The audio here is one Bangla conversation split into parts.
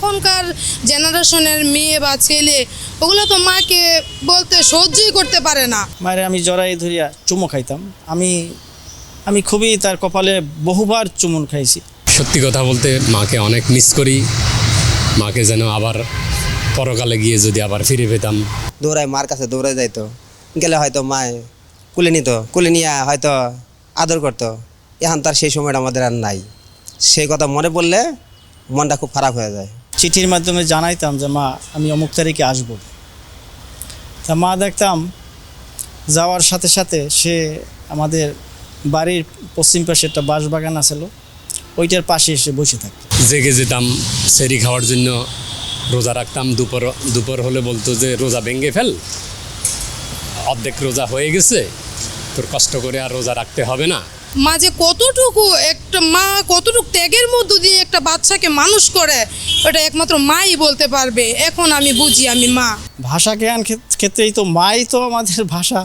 এখনকার জেনারেশনের মেয়ে বা ছেলে ওগুলো তো মাকে বলতে সহ্যই করতে পারে না। মায়ের আমি জড়াই ধরিয়া চুমো খাইতাম। আমি আমি খুবই তার কপালে বহুবার চুমুন খাইছি। সত্যি কথা বলতে মাকে অনেক মিস করি। মাকে যেন আবার পরকালে গিয়ে যদি আবার ফিরে পেতাম। দৌড়ায় মার কাছে দৌড়ায় যাইতো, গেলে হয়তো মায় কুলে নিত, কুলে নিয়ে হয়তো আদর করতো। এখন তার সেই সময়টা আমাদের আর নাই। সেই কথা মনে পড়লে মনটা খুব খারাপ হয়ে যায়। চিঠির মাধ্যমে জানাইতাম যে মা আমি অমুক তারিখে আসবো। তা মা দেখতাম যাওয়ার সাথে সাথে সে আমাদের বাড়ির পশ্চিম পাশে একটা বাঁশবাগান আছিল, ওইটার পাশে এসে বসে থাকতো। জেগে যেতাম সেরি খাওয়ার জন্য, রোজা রাখতাম। দুপুর হলে বলতো যে রোজা ভেঙে ফেল, অর্ধেক রোজা হয়ে গেছে, তোর কষ্ট করে আর রোজা রাখতে হবে না। মা যে কতটুকু একটা মা কতটুকু ত্যাগের মধ্য দিয়ে একটা বাচ্চাকে মানুষ করে ওটা একমাত্র মাই বলতে পারবে। এখন আমি বুঝি, আমি মা। ভাষা জ্ঞান ক্ষেত্রেই তো মাই তো আমাদের ভাষা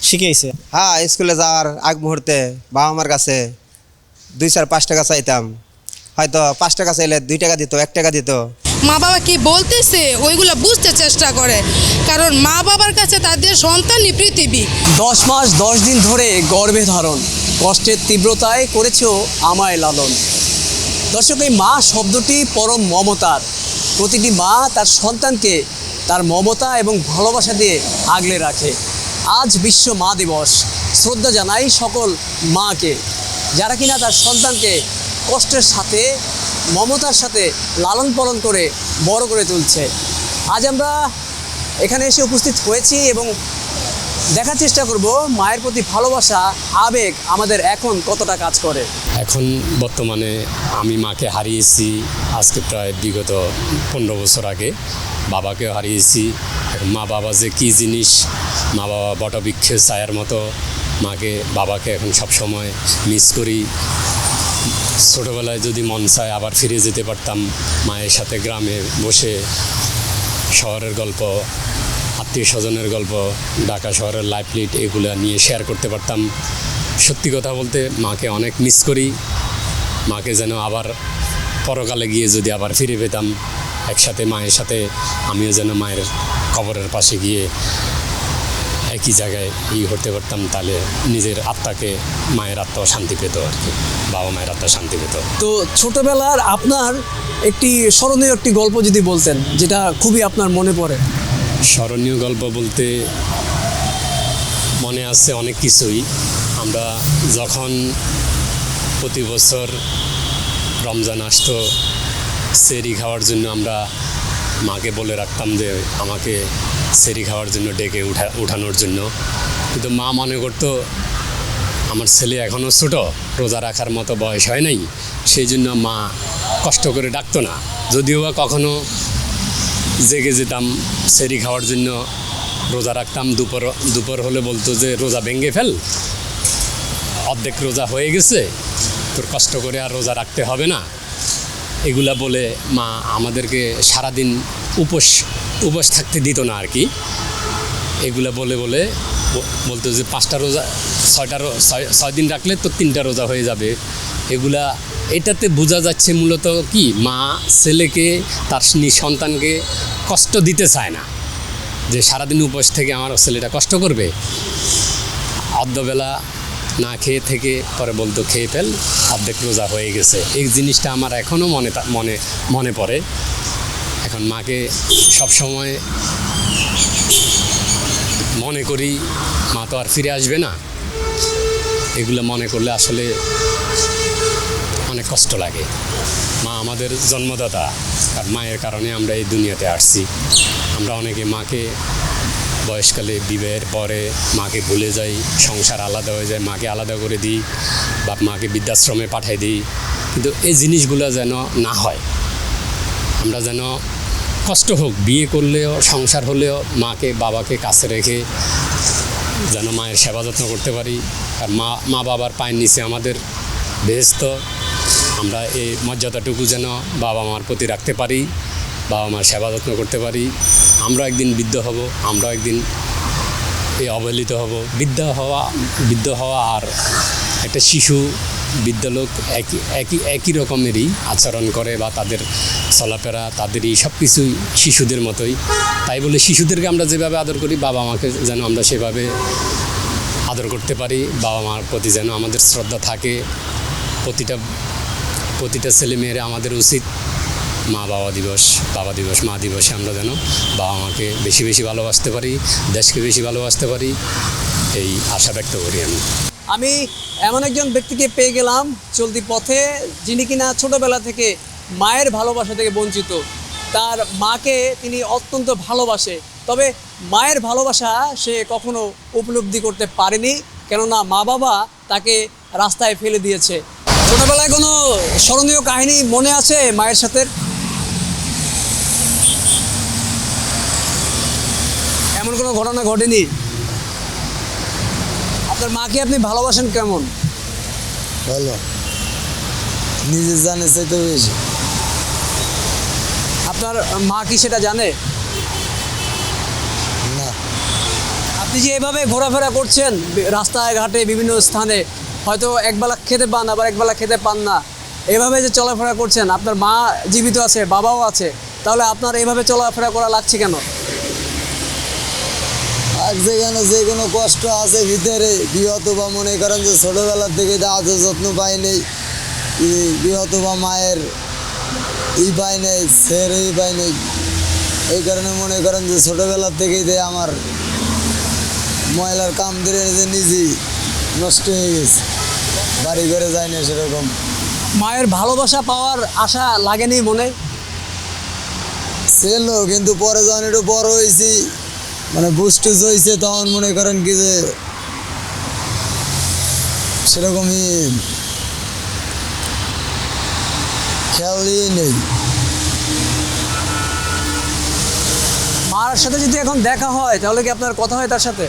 শিখেছে। হ্যাঁ, স্কুলে যাওয়ার আগ মুহূর্তে বাবা মার কাছে 2-4-5 টাকা চাইতাম। হয়তো 5 টাকা চাইলে 2 টাকা দিত, 1 টাকা দিত। মা বাবা কি বলতেছে ওইগুলো বুঝতে চেষ্টা করে, কারণ মা বাবার কাছে তাদের সন্তানই পৃথিবী। 10 মাস 10 দিন ধরে গর্ভে ধারণ, কষ্টের তীব্রতায় করেছো আমায় লালন। দর্শক, এই মা শব্দটি পরম মমতার। প্রতিটি মা তার সন্তানকে তার মমতা এবং ভালোবাসা দিয়ে আগলে রাখে। আজ বিশ্ব মা দিবস। শ্রদ্ধা জানাই সকল মাকে, যারা কিনা তার সন্তানকে কষ্টের সাথে মমতার সাথে লালন পালন করে বড় করে তুলছে। আজ আমরা এখানে এসে উপস্থিত হয়েছি এবং দেখার চেষ্টা করব মায়ের প্রতি ভালোবাসা, আবেগ আমাদের এখন কতটা কাজ করে। এখন বর্তমানে আমি মাকে হারিয়েছি আজকে প্রায় বিগত 15 বছর আগে। বাবাকেও হারিয়েছি। এখন মা বাবা যে কী জিনিস, মা বাবা বটবৃক্ষের ছায়ার মতো। বাবাকে এখন সবসময় মিস করি। ছোটোবেলায় যদি মন চায় আবার ফিরে যেতে পারতাম, মায়ের সাথে গ্রামে বসে শহরের গল্প, আত্মীয় স্বজনের গল্প, ঢাকা শহরের লাইফলিট এগুলো নিয়ে শেয়ার করতে পারতাম। সত্যি কথা বলতে মাকে অনেক মিস করি। মাকে যেন আবার পরকালে গিয়ে যদি আবার ফিরে পেতাম, একসাথে মায়ের সাথে আমিও যেন মায়ের কবরের পাশে গিয়ে একই জায়গায় করতে পারতাম, তাহলে নিজের আত্মাকে, মায়ের আত্মা শান্তি পেত আর কি, বাবা মায়ের আত্মা শান্তি পেত। তো ছোটবেলার আপনার একটি স্মরণীয় একটি গল্প যদি বলতেন, যেটা খুবই আপনার মনে পড়ে। স্মরণীয় গল্প বলতে মনে আছে অনেক কিছুই। আমরা যখন প্রতি বছর রমজান আসতো, সেরি খাওয়ার জন্য আমরা মাকে বলে রাখতাম যে আমাকে সেরি খাওয়ার জন্য ডেকে উঠানোর জন্য। কিন্তু মা মনে করতো আমার ছেলে এখনও ছোটো, রোজা রাখার মতো বয়স হয় নাই, সেই জন্য মা কষ্ট করে ডাকতো না। যদিও বা কখনো জেগে যেতাম সেরি খাওয়ার জন্য, রোজা রাখতাম। দুপুর হলে বলতো যে রোজা ভেঙে ফেল, অর্ধেক রোজা হয়ে গেছে, তোর কষ্ট করে আর রোজা রাখতে হবে না। এগুলা বলে মা আমাদেরকে সারাদিন উপোস থাকতে দিত না আর কি। এগুলা বলে বলতো যে 5টা রোজা 6 দিন রাখলে তো 3টা রোজা হয়ে যাবে। এটাতে বোঝা যাচ্ছে মূলত কি, মা ছেলেকে, তার সন্তানকে কষ্ট দিতে চায় না, যে সারাদিন উপোস থেকে আমার ছেলেটা কষ্ট করবে। অর্ধবেলা না খেয়ে থেকে পরে বলতো খেয়ে ফেল, অর্ধেক রোজা হয়ে গেছে। এই জিনিসটা আমার এখনও মনে পড়ে। এখন মাকে সবসময় মনে করি, মা তো আর ফিরে আসবে না। এগুলো মনে করলে আসলে অনেক কষ্ট লাগে। মা আমাদের জন্মদাতা, আর মায়ের কারণে আমরা এই দুনিয়াতে আসছি। আমরা অনেকে মাকে বয়সকালে বিবাহের পরে মাকে ভুলে যাই, সংসার আলাদা হয়ে যায়, মাকে আলাদা করে দিই বা মাকে বৃদ্ধাশ্রমে পাঠিয়ে দিই। কিন্তু এই জিনিসগুলো যেন না হয়। আমরা যেন কষ্ট হোক, বিয়ে করলেও সংসার হলেও মাকে বাবাকে কাছে রেখে যেন মায়ের সেবা যত্ন করতে পারি। আর মা বাবার পায়ের নিচে আমাদের বেহেশত। আমরা এই মর্যাদাটুকু যেন বাবা মার প্রতি রাখতে পারি, বাবা মার সেবা যত্ন করতে পারি। আমরা একদিন বৃদ্ধ হব, আমরা একদিন অবহেলিত হব। বৃদ্ধ হওয়া আর একটা শিশু বৃদ্ধ লোক একই রকমেরই আচরণ করে বা তাদের চলাফেরা তাদেরই সব কিছুই শিশুদের মতোই। তাই বলে শিশুদেরকে আমরা যেভাবে আদর করি বাবা মাকে যেন আমরা সেভাবে আদর করতে পারি, বাবা মার প্রতি যেন আমাদের শ্রদ্ধা থাকে। প্রতিটা ছেলে মেয়েরা আমাদের উচিত বাবা দিবস মা দিবসে আমরা যেন বাবা মাকে বেশি বেশি ভালোবাসতে পারি, দেশকে বেশি ভালোবাসতে পারি, এই আশা ব্যক্ত করি আমি। আমি এমন একজন ব্যক্তিকে পেয়ে গেলাম চলতি পথে, যিনি কিনা ছোটোবেলা থেকে মায়ের ভালোবাসা থেকে বঞ্চিত। তার মাকে তিনি অত্যন্ত ভালোবাসে, তবে মায়ের ভালোবাসা সে কখনো উপলব্ধি করতে পারেনি, কেননা মা বাবা তাকে রাস্তায় ফেলে দিয়েছে। ছোটোবেলায় কোনো স্মরণীয় কাহিনী মনে আছে মায়ের সাথে? এমন কোনো ঘটনা ঘটেনি? আপনার মাকে আপনি ভালোবাসেন কেমন? ভালো, নিজে জানে চাইতে বেশি। আপনার মা কি সেটা জানে? না, আপনি যে এভাবে ঘোরাফেরা করছেন রাস্তায় ঘাটে বিভিন্ন স্থানে, হয়তো একবেলা খেতে পান আবার একবেলা খেতে পান না, এভাবে যে চলাফেরা করছেন, আপনার মা জীবিত আছে, বাবাও আছে, তাহলে আপনার এইভাবে চলাফেরা করা লাগছে কেন? আর যেখানে যে কোনো কষ্ট আছে ভিতরে, বিহত বা মনে করেন যে ছোটোবেলার থেকে আদর যত্ন পাই নেই, বিহত বা মায়ের পাই নেই, ছেড়ে পাই নেই, এই কারণে মনে করেন যে ছোটোবেলার থেকেই দেয় আমার ময়লার কাম ধরে যে নিজেই নষ্ট হয়ে গেছে, বাড়ি ঘরে যায় না সেরকম। মায়ের ভালোবাসা পাওয়ার আশা লাগেনি মনে? ছিল, কিন্তু পরে যখন একটু বড় হয়েছি, মানে বুস্টুস হয়েছে, তখন মনে করেন কি যে সেরকমই খেয়ালই নেই। মার সাথে যদি এখন দেখা হয় তাহলে কি আপনার কথা হয় তার সাথে?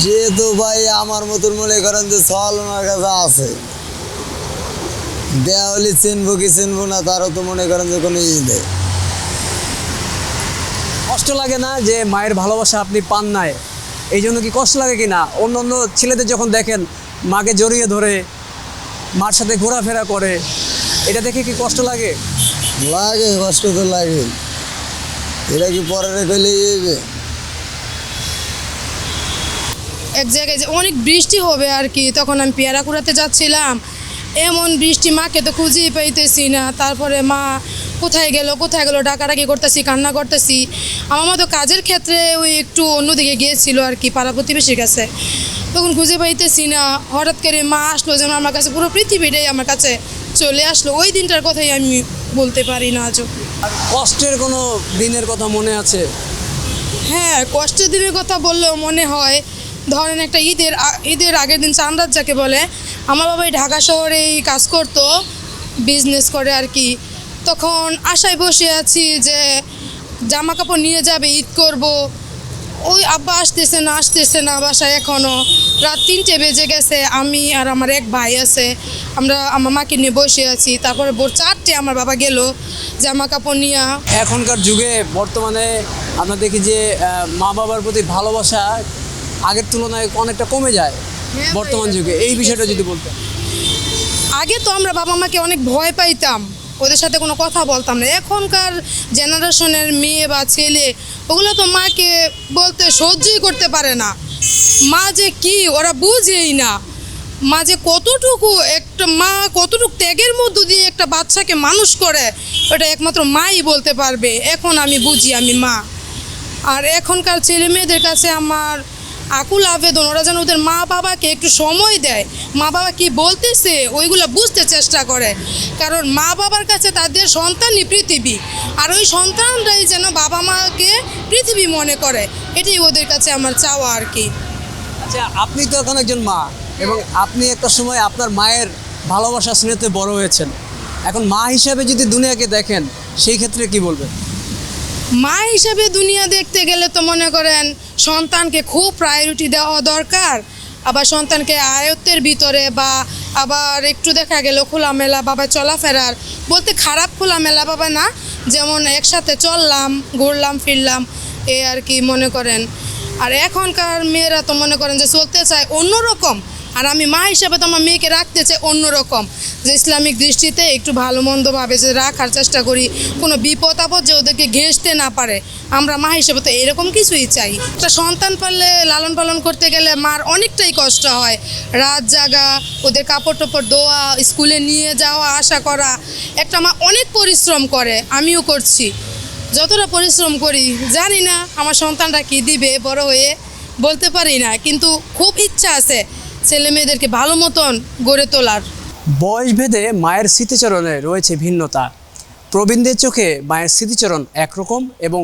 যেহেতু ভাই আমার মতন মনে করেন যে সওয়াল ওনার কাছে আছে, দেয়া হলে চিনবো কি চিনবো না তারও তো মনে করেন যে কোনো নেই। কষ্ট লাগে না যে মায়ের ভালোবাসা আপনি পান নাই? এই জন্য কি কষ্ট লাগে কি না? অন্য অন্য ছেলেদের যখন দেখেন মাকে জড়িয়ে ধরে মার সাথে ঘোরাফেরা করে, এটা দেখে কি কষ্ট লাগে? লাগে, কষ্ট তো লাগে। এটা কি পরে রেখে এক জায়গায় যে অনেক বৃষ্টি হবে আর কি, তখন আমি পেয়ারা কুড়াতে যাচ্ছিলাম, এমন বৃষ্টি, মাকে তো খুঁজেই পাইতেছি না। তারপরে মা কোথায় গেল ডাকাডাকি করতেছি, কান্না করতেছি। আমার মা তো কাজের ক্ষেত্রে ওই একটু অন্যদিকে গিয়েছিল আর কি, পাড়া প্রতিবেশীর কাছে, তখন খুঁজে পাইতেছি না। হঠাৎ করে মা আসলো, যেন আমার কাছে পুরো পৃথিবীটাই আমার কাছে চলে আসলো। ওই দিনটার কথাই আমি বলতে পারি না আজও। আর কষ্টের কোনো দিনের কথা মনে আছে? হ্যাঁ, কষ্টের দিনের কথা বললেও মনে হয়, ধরেন একটা ঈদের আগের দিন চাঁদরাত যাকে বলে, আমার বাবাই ঢাকা শহরেই কাজ করতো, বিজনেস করে আর কি। তখন আশায় বসে আছি যে জামা কাপড় নিয়ে যাবে, ঈদ করব। ওই আব্বা আসতেছে না বাসায় এখনও। রাত 3টে বেজে গেছে, আমি আর আমার এক ভাই আছে, আমরা আমার মাকে নিয়ে বসে আছি। তারপরে ভোর 4টে আমার বাবা গেল জামা কাপড় নিয়ে। এখনকার যুগে বর্তমানে আমরা দেখি যে মা বাবার প্রতি ভালোবাসা আগের তুলনায় অনেকটা কমে যায় হ্যাঁ বর্তমান যুগে। এই বিষয়টা যদি বলতেন। আগে তো আমরা বাবা মাকে অনেক ভয় পাইতাম, ওদের সাথে কোনো কথা বলতাম না। এখনকার জেনারেশনের মেয়ে বা ছেলে ওগুলো তো মাকে বলতে সহ্যই করতে পারে না। মা যে কি ওরা বুঝেই না। মা যে কতটুকু ত্যাগের মধ্য দিয়ে একটা বাচ্চাকে মানুষ করে, ওটা একমাত্র মাই বলতে পারবে। এখন আমি বুঝি, আমি মা। আর এখনকার ছেলে মেয়েদের কাছে আমার আকুল আবেদন, ওরা যেন ওদের মা বাবাকে একটু সময় দেয়, মা বাবা কি বলতেছে ওইগুলো বুঝতে চেষ্টা করে। কারণ মা বাবার কাছে তাদের সন্তানই পৃথিবী, আর ওই সন্তানরাই যেন বাবা মাকে পৃথিবী মনে করে, এটাই ওদের কাছে আমার চাওয়া আর কি। আচ্ছা, আপনি তো এখন একজন মা, এবং আপনি একটা সময় আপনার মায়ের ভালোবাসা স্নেহতে বড় হয়েছেন। এখন মা হিসাবে যদি দুনিয়াকে দেখেন, সেই ক্ষেত্রে কি বলবেন? মা হিসেবে দুনিয়া দেখতে গেলে তো মনে করেন সন্তানকে খুব প্রায়োরিটি দেওয়া দরকার। আবার সন্তানকে আয়ত্তের ভিতরে বা আবার একটু দেখা গেল খোলামেলা বাবা চলাফেরার, বলতে খারাপ খোলামেলা বাবা না, যেমন একসাথে চললাম, ঘুরলাম ফিরলাম, এ আর কি মনে করেন। আর এখনকার মেয়েরা তো মনে করেন যে চলতে চায় অন্যরকম, আর আমি মা হিসাবে তো আমার মেয়েকে রাখতে চাই অন্যরকম, যে ইসলামিক দৃষ্টিতে একটু ভালো মন্দভাবে যে রাখার চেষ্টা করি, কোনো বিপদ আপদ যে ওদেরকে ঘেঁষতে না পারে। আমরা মা হিসেবে তো এরকম কিছুই চাই। একটা সন্তান পারলে লালন পালন করতে গেলে মার অনেকটাই কষ্ট হয়, রাত জাগা, ওদের কাপড় টাপড় ধোয়া, স্কুলে নিয়ে যাওয়া আসা করা, একটা মা অনেক পরিশ্রম করে, আমিও করছি। যতটা পরিশ্রম করি জানি না আমার সন্তানটা কী দিবে বড় হয়ে, বলতে পারি না, কিন্তু খুব ইচ্ছা আছে ছেলে মেয়েদেরকে ভালো মতন গড়ে তোলার। বয়সভেদে মায়ের স্মৃতিচরণে রয়েছে ভিন্নতা। প্রবীণদের চোখে মায়ের স্মৃতিচরণ একরকম এবং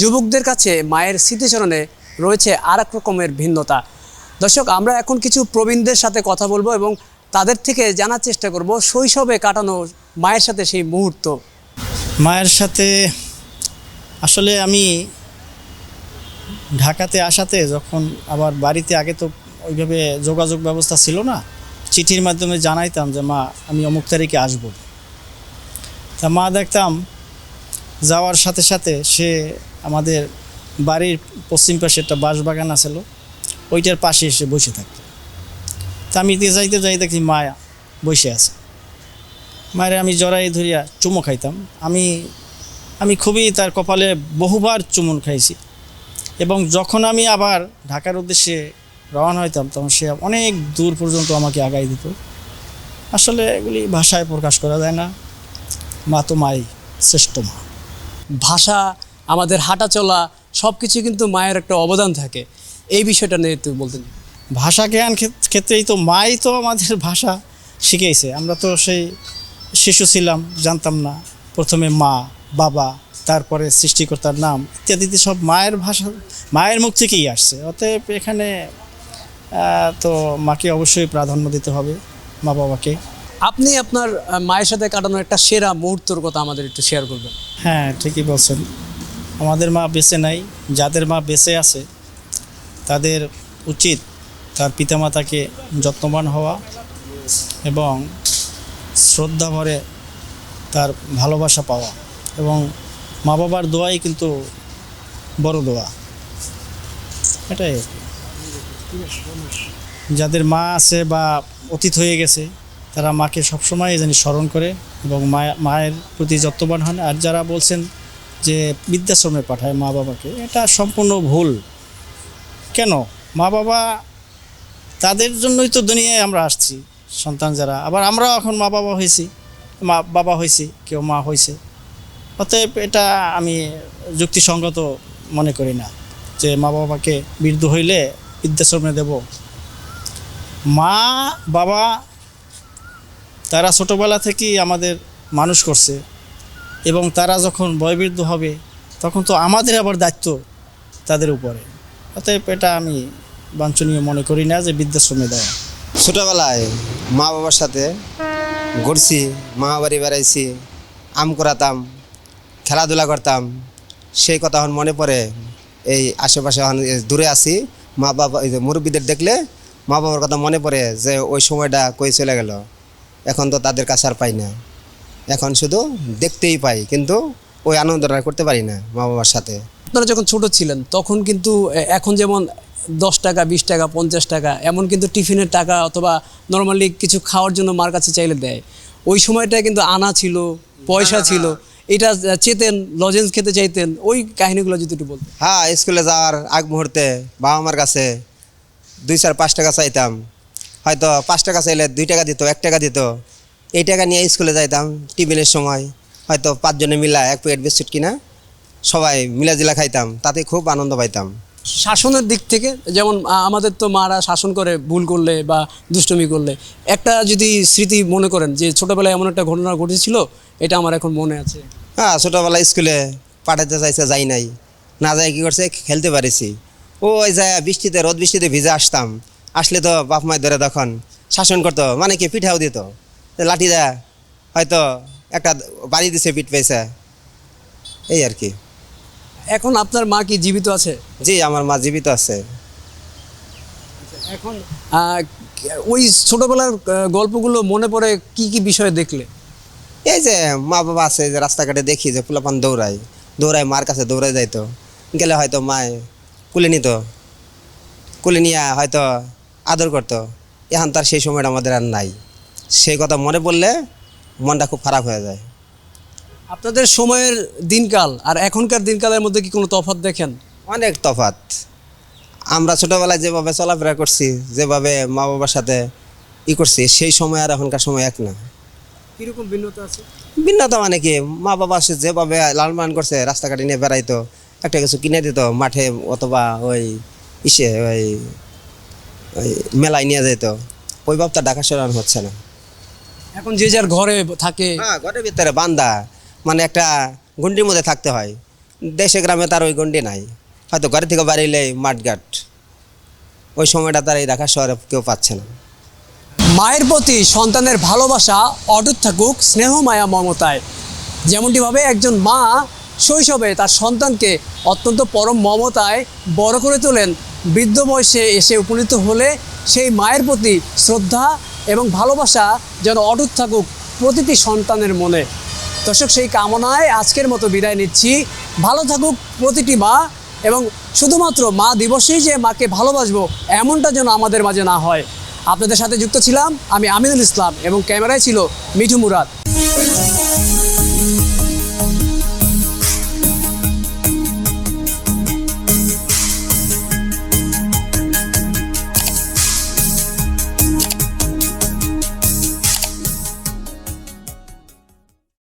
যুবকদের কাছে মায়ের স্মৃতিচরণে রয়েছে আর এক রকমের ভিন্নতা। দর্শক, আমরা এখন কিছু প্রবীণদের সাথে কথা বলবো এবং তাদের থেকে জানার চেষ্টা করব শৈশবে কাটানো মায়ের সাথে সেই মুহূর্ত। মায়ের সাথে আসলে আমি ঢাকাতে আসাতে যখন আবার বাড়িতে আগে তো ওইভাবে যোগাযোগ ব্যবস্থা ছিল না, চিঠির মাধ্যমে জানাইতাম যে মা আমি অমুক তারিখে আসবো। তা মা দেখতাম যাওয়ার সাথে সাথে সে আমাদের বাড়ির পশ্চিম পাশে একটা বাঁশবাগান আছিল, ওইটার পাশে এসে বসে থাকতো। তা আমি যাইতে যাই দেখি মা বসে আছে। মায়ের আমি জড়াই ধরিয়া চুমো খাইতাম। আমি খুবই তার কপালে বহুবার চুমুন খাইছি। এবং যখন আমি আবার ঢাকার উদ্দেশ্যে রওনা হইতাম তখন সে অনেক দূর পর্যন্ত আমাকে আগাই দিত। আসলে এগুলি ভাষায় প্রকাশ করা যায় না। মা তো মাই, শ্রেষ্ঠ মা। ভাষা, আমাদের হাঁটা চলা সব কিছু কিন্তু মায়ের একটা অবদান থাকে। এই বিষয়টা নিয়ে একটু বলতেন। ভাষা জ্ঞান ক্ষেত্রেই তো মাই তো আমাদের ভাষা শিখিয়েছে। আমরা তো সেই শিশু ছিলাম, জানতাম না। প্রথমে মা, বাবা, তারপরে সৃষ্টিকর্তার নাম ইত্যাদিতে সব মায়ের ভাষা, মায়ের মুখ থেকেই আসছে। অতএব এখানে তো মাকে অবশ্যই প্রাধান্য দিতে হবে, মা বাবাকে। আপনি আপনার মায়ের সাথে কাটানো একটা সেরা মুহূর্তর কথা আমাদের একটু শেয়ার করবেন। হ্যাঁ, ঠিকই বলছেন। আমাদের মা বেঁচে নাই, যাদের মা বেঁচে আছে তাদের উচিত তার পিতামাতাকে যত্নবান হওয়া এবং শ্রদ্ধা ভরে তার ভালোবাসা পাওয়া। এবং মা বাবার দোয়াই কিন্তু বড় দোয়া। এটাই যাদের মা আছে বা অতীত হয়ে গেছে তারা মাকে সবসময় জানি স্মরণ করে এবং মায়ের প্রতি যত্নবান হন। আর যারা বলছেন যে বৃদ্ধাশ্রমে পাঠায় মা বাবাকে, এটা সম্পূর্ণ ভুল। কেন? মা বাবা তাদের জন্যই তো দুনিয়ায় আমরা আসছি সন্তান যারা। আবার আমরাও এখন মা বাবা হয়েছি, মা বাবা হয়েছি, কেউ মা হয়েছে। অতএব এটা আমি যুক্তিসঙ্গত মনে করি না যে মা বাবাকে বৃদ্ধ হইলে বৃদ্ধাশ্রমে দেব। মা বাবা তারা ছোটোবেলা থেকেই আমাদের মানুষ করছে এবং তারা যখন বয়োবৃদ্ধ হবে তখন তো আমাদের আবার দায়িত্ব তাদের উপরে। অতএব এটা আমি বাঞ্ছনীয় মনে করি না যে বৃদ্ধাশ্রমে দেওয়া। ছোটোবেলায় মা বাবার সাথে ঘুরছি, মামা বাড়ি বেড়াইছি, আম করাতাম, খেলাধুলা করতাম। সেই কথা এখন মনে পড়ে। এই আশেপাশে এখন দূরে আছি, মা বাবা এই যে মুরব্বীদের দেখলে মা বাবার কথা মনে পড়ে যে ওই সময়টা কই চলে গেল। এখন তো তাদের কাছে আর পাই না, এখন শুধু দেখতেই পাই, কিন্তু ওই আনন্দটা করতে পারি না মা বাবার সাথে। আপনারা যখন ছোট ছিলেন তখন কিন্তু এখন যেমন 10 টাকা, 20 টাকা, 50 টাকা এমন কিন্তু টিফিনের টাকা অথবা নর্মালি কিছু খাওয়ার জন্য মার কাছে চাইলে দেয়। ওই সময়টায় কিন্তু আনা ছিল, পয়সা ছিল, এটা চেতেন, লজেন্স খেতে চাইতেন। ওই কাহিনীগুলো যদি একটু বলতেন। হ্যাঁ, স্কুলে যাওয়ার আগ মুহূর্তে বাবা মার কাছে 2, 4, 5 টাকা চাইতাম। হয়তো 5 টাকা চাইলে 2 টাকা দিত, 1 টাকা দিত। এই টাকা নিয়ে স্কুলে যাইতাম। টিফিনের সময় হয়তো 5 জনে মিলা 1 প্লেট বিস্কুট কিনা সবাই মিলাজিলা খাইতাম, তাতে খুব আনন্দ পাইতাম। শাসনের দিক থেকে যেমন আমাদের তো মারা শাসন করে ভুল করলে বা দুষ্টুমি করলে। একটা যদি স্মৃতি মনে করেন যে ছোটোবেলায় এমন একটা ঘটনা ঘটেছিল, এটা আমার এখন মনে আছে। হ্যাঁ, ছোটোবেলায় স্কুলে পাঠাতে চাইছে, যাই নাই। না যাই কী করছে, খেলতে পারিছি। ওই যায় বৃষ্টিতে, রোদ বৃষ্টিতে ভিজে আসতাম। আসলে তো বাপ মায় ধরে তখন শাসন করতো, মানে কি পিঠাও দিত, লাঠি দেয়, হয়তো একটা বাড়ি দিছে, পিঠ পেয়েছে, এই আর কি। এখন আপনার মা কি জীবিত আছে? জি, আমার মা জীবিত আছে। এখন ওই ছোটোবেলার গল্পগুলো মনে পড়ে কি কি বিষয়ে দেখলে? এই যে মা বাবা আছে, যে রাস্তাঘাটে দেখি যে পোলাপান দৌড়ায় মার কাছে দৌড়ায় যাইতো, গেলে হয়তো মায় কুলে নিত, কুলে নিয়ে হয়তো আদর করতো। এখন তার সেই সময়টা আমাদের আর নাই। সেই কথা মনে পড়লে মনটা খুব খারাপ হয়ে যায়। আপনাদের সময়ের দিনকাল আর এখনকার দিনকালের মধ্যে কি কোনো তফাৎ দেখেন? অনেক তফাৎ। আমরা ছোটোবেলায় যেভাবে চলাফেরা করছি, যেভাবে মা বাবার সাথে করছি, সেই সময় আর এখনকার সময় এক না। কীরকম ভিন্নতা আছে? ভিন্নতা মানে কি, মা বাবা যেভাবে লালন পালন করছে, রাস্তাঘাটে নিয়ে বেড়াইতো, একটা কিছু কিনে দিত, মাঠে অথবা ওই ওই মেলায় নিয়ে যেত, ওই ভাবটা ঢাকা শহরে আর হচ্ছে না। এখন যে যার ঘরে থাকে। হ্যাঁ, ঘরের ভিতরে বান্দা, মানে একটা গন্ডির মধ্যে থাকতে হয়। দেশে গ্রামে তার ওই গন্ডি নাই, হয়তো ঘরে থেকে বাড়িলেই মাঠঘাট। ওই সময়টা তার এই ঢাকা শহরে কেউ পাচ্ছে না। মায়ের প্রতি সন্তানের ভালোবাসা অটুট থাকুক স্নেহ মায়া মমতায়। যেমনটিভাবে একজন মা শৈশবে তার সন্তানকে অত্যন্ত পরম মমতায় বড় করে তোলেন, বৃদ্ধ বয়সে এসে উপনীত হলে সেই মায়ের প্রতি শ্রদ্ধা এবং ভালোবাসা যেন অটুট থাকুক প্রতিটি সন্তানের মনে। দর্শক, সেই কামনায় আজকের মতো বিদায় নিচ্ছি। ভালো থাকুক প্রতিটি মা, এবং শুধুমাত্র মা দিবসেই যে মাকে ভালোবাসবো এমনটা যেন আমাদের মাঝে না হয়। আপনাদের সাথে যুক্ত ছিলাম আমি আমিনুল ইসলাম, এবং ক্যামেরায় ছিল মিঠু মুরাদ।